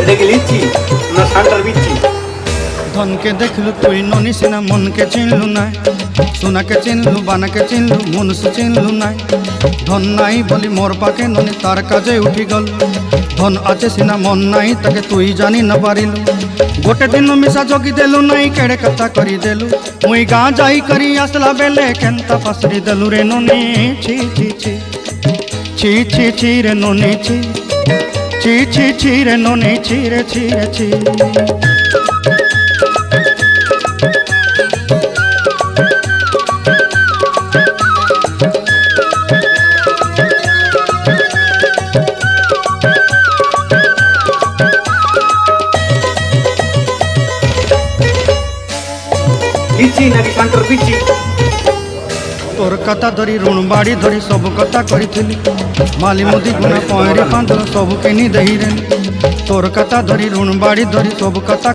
এটা কি লিচি না শান্টার বিচি? ধনকে দেখলু তুই ননি সিনা মনকে চিনলু নাই, সোনাকে চিনলু বানাকে চিনলু মনুষ চিনলু নাই। ধন নাই বলি মোর পাকে ননি তার কাজে উঠি গল, ধন আছে সিনা মন নাই তাকে তুই জানি না পারিলু। গোটে দিন মিশা জগি দেলু নাই কেড়ে কথা করি দেলু, মুই গাঁ যাই করি আসলা বেলে কেনতা পাসরি দেলু রে ননি। ছি ছি ছি ছি ছি ছি রে ননি ছি ছি ছি ছি রে ননি ছি রে ছি রে ছি। লিচি নাকি শান্টার বিচি? তোর কথা ধরি ঋণ বাড়ি ধরি সবু কথা করিছিলি, মালি মুদি গুণা পয়রি পাঁচ সবু কিনি দেই রে। তোর কথা ধরি ঋণ বাড়ি ধরি সবু কথা